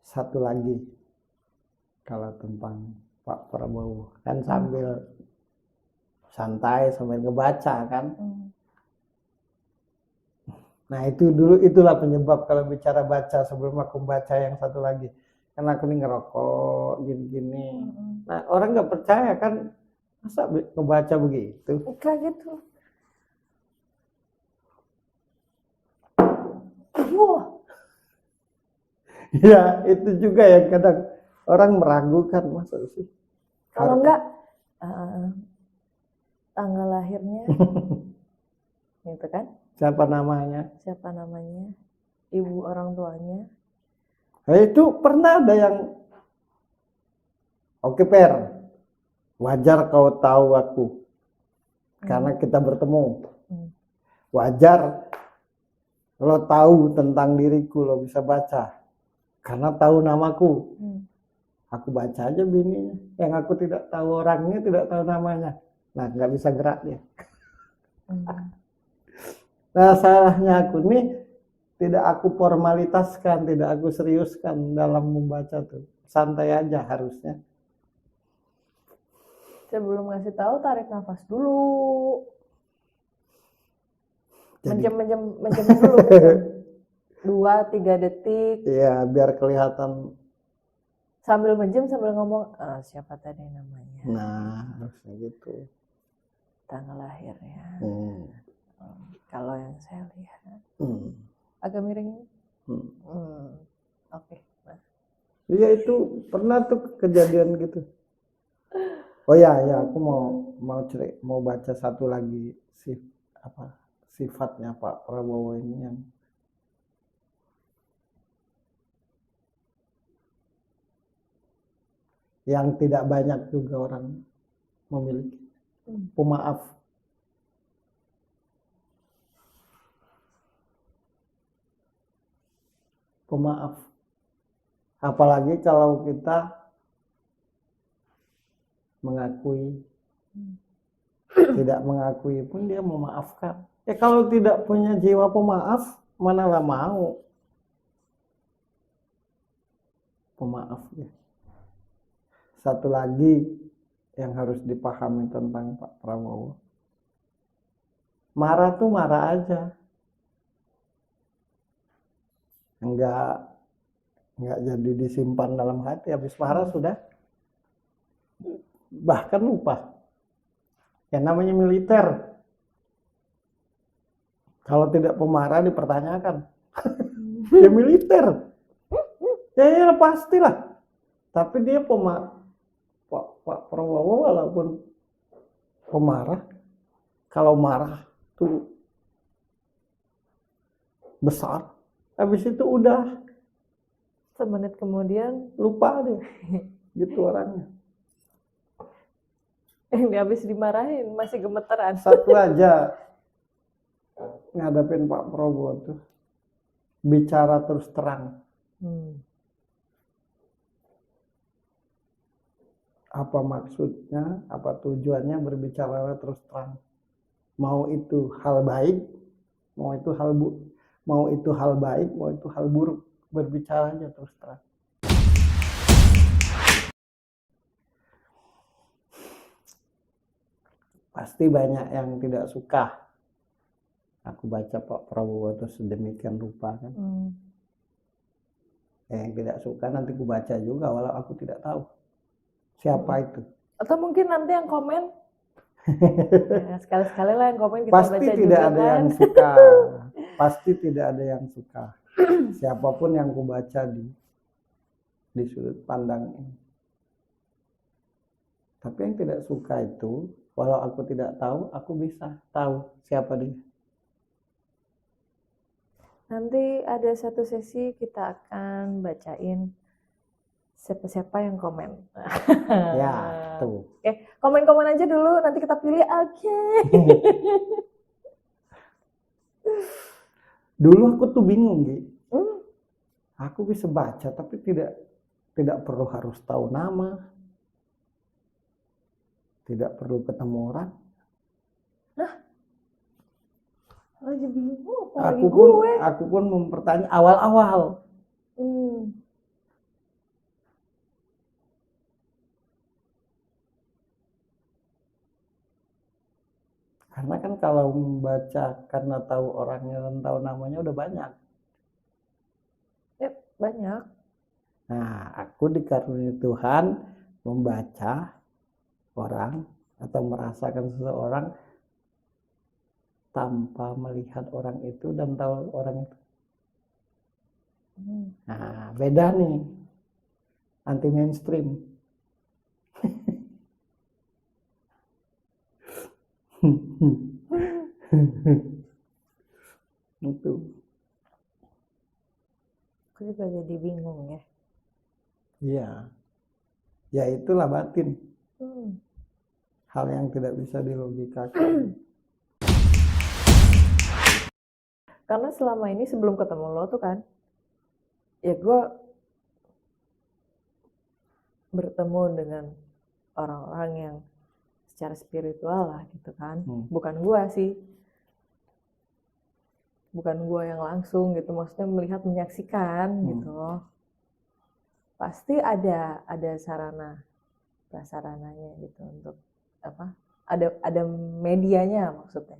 Satu lagi kalau tentang Pak Prabowo kan sambil santai sambil ngebaca kan. Nah itu dulu, itulah penyebab kalau bicara baca sebelum aku baca yang satu lagi. Karena aku nih ngerokok gini-gini. Nah orang nggak percaya kan, masa ngebaca begitu? Kayak gitu. Ya itu juga yang kadang orang meragukan, masa sih? Kalau enggak tanggal lahirnya, gitu kan? Siapa namanya? Siapa namanya? Ibu orang tuanya. Nah, itu pernah ada yang, oke Per, wajar kau tahu aku, karena kita bertemu. Wajar lo tahu tentang diriku, lo bisa baca, karena tahu namaku. Aku baca aja bininya, yang aku tidak tahu orangnya, tidak tahu namanya. Nah, nggak bisa gerak dia. Nah, salahnya aku nih, tidak aku formalitaskan, tidak aku seriuskan dalam membaca tuh. Santai aja harusnya. Sebelum ngasih tahu, tarik nafas dulu. Menjem dulu. 2-3 detik. Iya, biar kelihatan. Sambil menjem, sambil ngomong, siapa tadi namanya? Nah, harusnya gitu. Tanggal lahirnya. Kalau yang saya lihat. Agak miring. Oke. Nah. Iya itu pernah tuh kejadian gitu. Oh ya, aku mau baca satu lagi sifatnya Pak Prabowo ini yang tidak banyak juga orang memiliki. Pemaaf. Pemaaf. Apalagi kalau kita mengakui, tidak mengakui pun dia memaafkan. Ya kalau tidak punya jiwa pemaaf, manalah mau pemaaf ya. Satu lagi yang harus dipahami tentang Pak Prabowo, marah tuh marah aja, enggak jadi disimpan dalam hati. Habis marah sudah, bahkan lupa. Yang namanya militer, kalau tidak pemarah dipertanyakan. Ya militer, ya pastilah. Tapi dia Pak Prabowo walaupun pemarah, kalau marah tuh besar, habis itu udah semenit kemudian lupa deh, gitu orangnya. Habis dimarahin masih gemeteran. Satu aja ngadepin Pak Prabowo tuh, bicara terus terang. Apa maksudnya, apa tujuannya berbicara terus terang. Mau itu hal baik, mau itu hal baik, mau itu hal buruk, berbicaranya terus terang. Pasti banyak yang tidak suka aku baca Pak Prabowo itu sedemikian rupa kan. Yang tidak suka nanti aku baca juga walau aku tidak tahu siapa itu. Atau mungkin nanti yang komen ya, sekali-sekali lah yang komen kita pasti baca tidak juga ada kan. yang suka. Pasti tidak ada yang suka. Siapapun yang aku baca di sudut pandang ini. Tapi yang tidak suka itu, walau aku tidak tahu, aku bisa tahu siapa dia. Nanti ada satu sesi kita akan bacain siapa-siapa yang komen. Ya, tuh. Oke, komen-komen aja dulu, nanti kita pilih. Oke. Dulu aku tuh bingung, Gi. Aku bisa baca, tapi tidak perlu harus tahu nama. Tidak perlu ketemu orang. Lagi bingung, Aku pun mempertanyaan awal-awal. Karena kan kalau membaca karena tahu orangnya dan tahu namanya udah banyak. Ya, banyak. Nah, aku dikaruniai Tuhan membaca orang atau merasakan seseorang tanpa melihat orang itu dan tahu orang itu. Nah, beda nih. Anti mainstream. Itu. Aku juga jadi bingung ya. Iya. Ya itulah batin. Hal yang tidak bisa dilogikakan. Karena selama ini sebelum ketemu lo tuh kan, ya gue bertemu dengan orang-orang yang secara spiritual lah gitu kan. Bukan gue sih. Bukan gue yang langsung gitu, maksudnya melihat, menyaksikan gitu. Pasti ada prasarananya gitu untuk apa? Ada medianya maksudnya.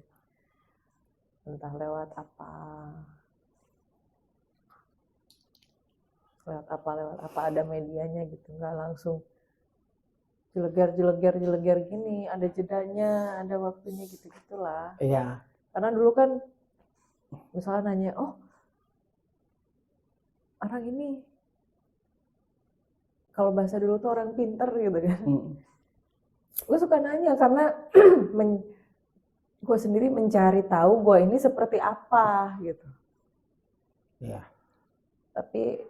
Entah lewat apa ada medianya gitu, nggak langsung jeleger gini, ada jedanya, ada waktunya gitu-gitulah. Iya. Karena dulu kan misalnya nanya, oh orang ini kalau bahasa dulu tuh orang pinter gitu kan. Gue suka nanya karena gue sendiri mencari tahu gue ini seperti apa gitu. Iya. Tapi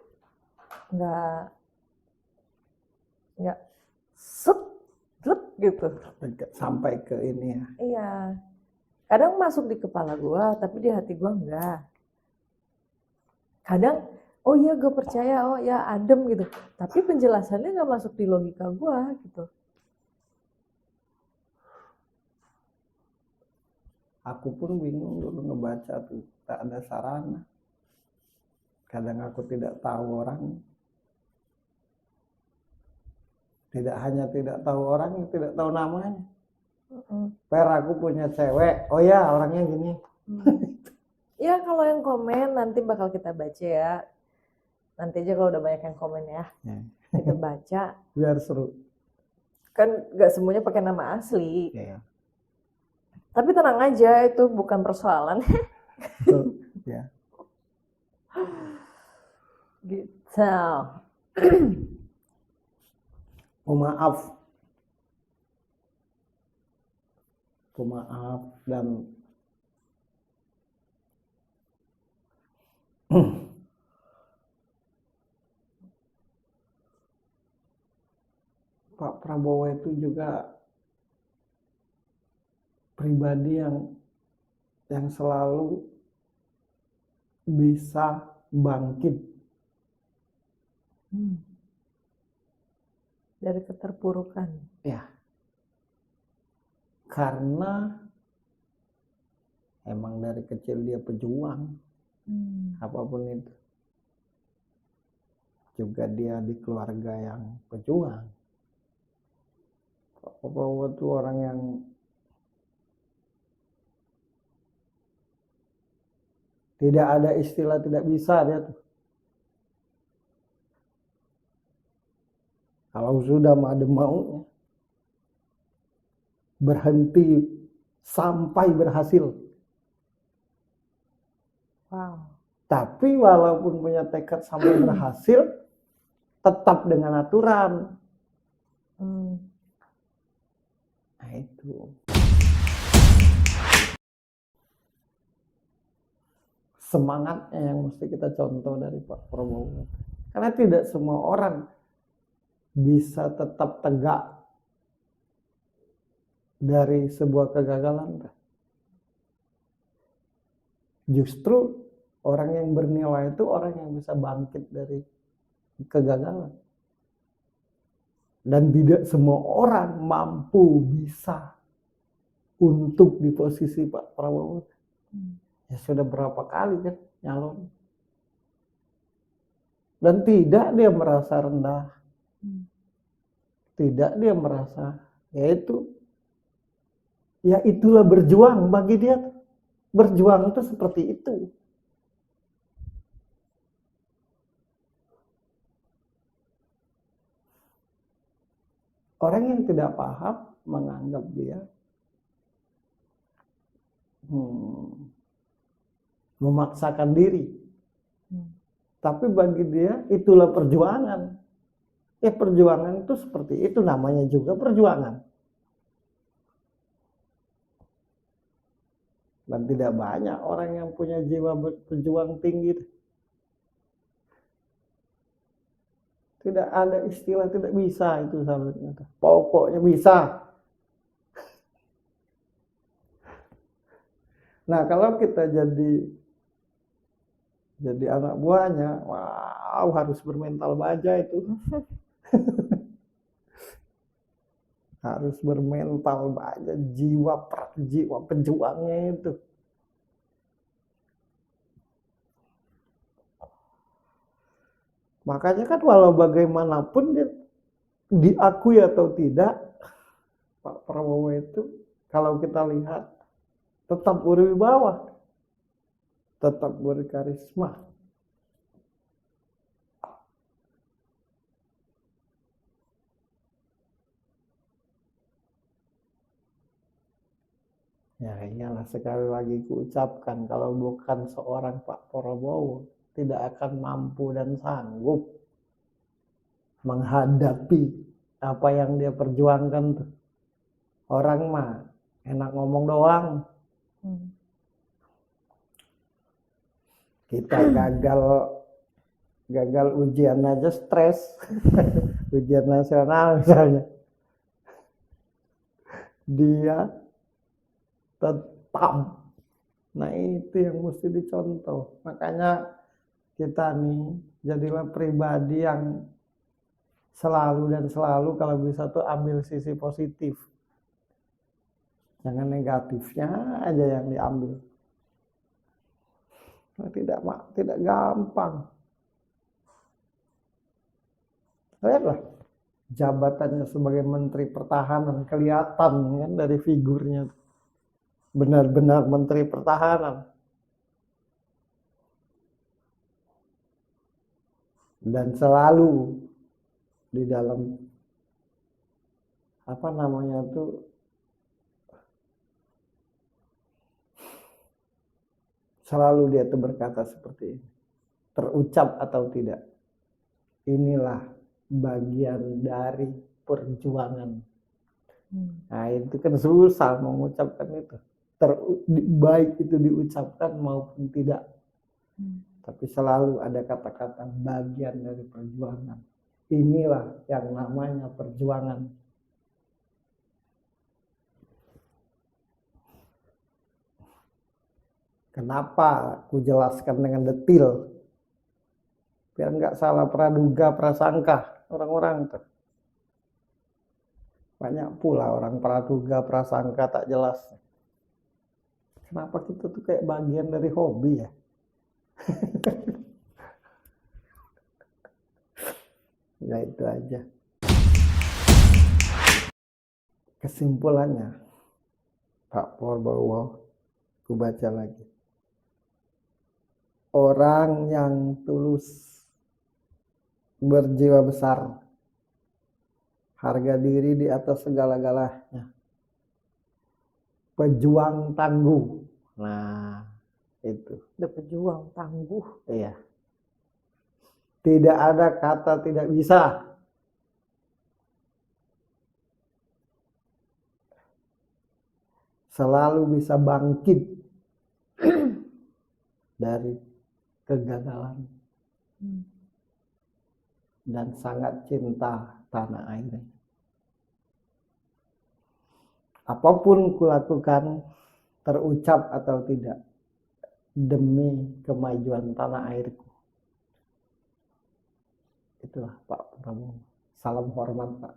nggak gitu. Sampai ke ini ya. Iya. Kadang masuk di kepala gue, tapi di hati gue enggak. Kadang, oh iya gue percaya, oh ya adem gitu. Tapi penjelasannya nggak masuk di logika gue gitu. Aku pun bingung dulu ngebaca tuh, tak ada sarana. Kadang aku tidak tahu orang. Tidak hanya tidak tahu orang, tidak tahu namanya. Per aku punya cewek, oh ya orangnya gini. Ya kalau yang komen nanti bakal kita baca ya. Nanti aja kalau udah banyak yang komen ya. Kita baca. Biar seru. Kan gak semuanya pakai nama asli. Ya. Tapi tenang aja, itu bukan persoalan. Ya. Gitu. Pemaaf dan Pak Prabowo itu juga pribadi yang selalu bisa bangkit dari keterpurukan. Ya. Karena emang dari kecil dia pejuang. Apapun itu. Juga dia di keluarga yang pejuang. Pak Prabowo itu orang yang tidak ada istilah tidak bisa dia tuh. Kalau sudah ada maunya, berhenti sampai berhasil. Wow. Tapi walaupun punya tekad sampai berhasil, tetap dengan aturan. Nah itu. Semangatnya yang mesti kita contoh dari Pak Prabowo. Karena tidak semua orang bisa tetap tegak dari sebuah kegagalan. Justru orang yang bernilai itu orang yang bisa bangkit dari kegagalan. Dan tidak semua orang mampu bisa untuk di posisi Pak Prabowo. Ya sudah berapa kali kan nyalon. Dan tidak dia merasa rendah. Tidak dia merasa, yaitu Ya itulah berjuang bagi dia. Berjuang itu seperti itu. Orang yang tidak paham menganggap dia memaksakan diri. Tapi bagi dia itulah perjuangan. Ya perjuangan itu seperti itu, namanya juga perjuangan. Dan tidak banyak orang yang punya jiwa berjuang tinggi. Tidak ada istilah tidak bisa itu seharusnya. Pokoknya bisa. Nah kalau kita jadi anak buahnya, wow harus bermental baja itu. Harus bermental baja, jiwa pejuangnya itu. Makanya kan walau bagaimanapun dia diakui atau tidak, Pak Prabowo itu kalau kita lihat tetap berwibawa, tetap berkarisma. Ya iyalah, sekali lagi kuucapkan, kalau bukan seorang Pak Prabowo tidak akan mampu dan sanggup menghadapi apa yang dia perjuangkan tuh. Orang mah enak ngomong doang. Kita gagal ujian aja stres. Ujian nasional misalnya. Dia tetap. Nah itu yang mesti dicontoh. Makanya kita nih jadilah pribadi yang selalu kalau bisa tuh ambil sisi positif. Jangan negatifnya aja yang diambil. Nah, tidak gampang. Lihatlah jabatannya sebagai Menteri Pertahanan, kelihatan kan dari figurnya. Benar-benar Menteri Pertahanan. Dan selalu di dalam apa namanya tuh, selalu dia tuh berkata seperti ini, terucap atau tidak, inilah bagian dari perjuangan. Nah itu kan susah mengucapkan itu, baik itu diucapkan maupun tidak. Tapi selalu ada kata-kata bagian dari perjuangan. Inilah yang namanya perjuangan. Kenapa aku jelaskan dengan detail? Biar nggak salah praduga prasangka orang-orang tuh. Banyak pula orang praduga prasangka tak jelas. Kenapa kita tuh kayak bagian dari hobi ya? Ya itu aja. Kesimpulannya, Pak Prabowo, aku baca lagi. Orang yang tulus, berjiwa besar, harga diri di atas segala-galanya, pejuang tangguh. Nah, itu. Udah pejuang tangguh. Iya. Tidak ada kata tidak bisa. Selalu bisa bangkit dari kegagalan. Dan sangat cinta tanah air. Apapun kulakukan, terucap atau tidak, demi kemajuan tanah airku. Itulah Pak Prabowo. Salam hormat Pak.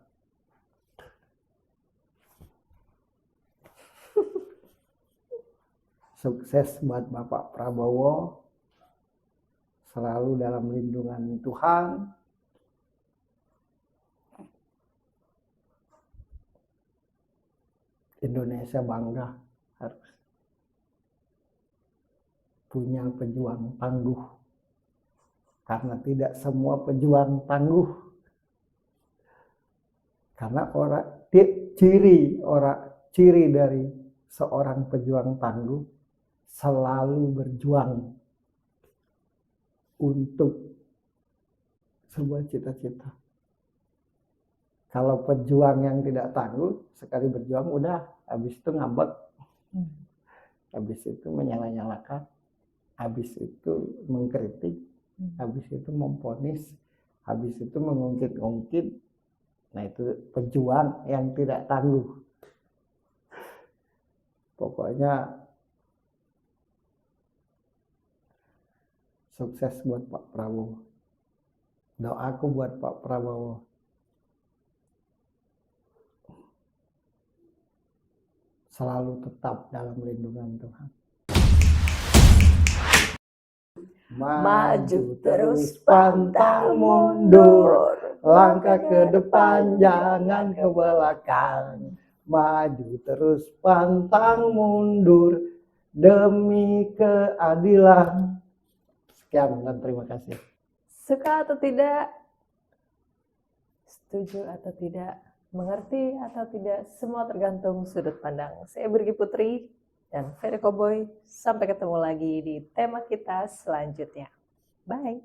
Sukses buat Bapak Prabowo. Selalu dalam lindungan Tuhan. Indonesia bangga harus punya pejuang tangguh. Karena tidak semua pejuang tangguh. Karena ciri dari seorang pejuang tangguh selalu berjuang untuk sebuah cita-cita. Kalau pejuang yang tidak tangguh, sekali berjuang udah, habis itu ngambek, habis itu menyala-nyalakan, habis itu mengkritik, habis itu memvonis, habis itu mengungkit-ungkit. Nah itu pejuang yang tidak tangguh. Pokoknya sukses buat Pak Prabowo. Doaku buat Pak Prabowo. Selalu tetap dalam lindungan Tuhan. Maju terus pantang mundur, langkah ke depan jangan ke belakang. Maju terus pantang mundur demi keadilan. Sekian dan terima kasih. Suka atau tidak, setuju atau tidak, mengerti atau tidak, semua tergantung sudut pandang. Saya Birgi Putri dan Ferry Cowboy. Sampai ketemu lagi di tema kita selanjutnya. Bye.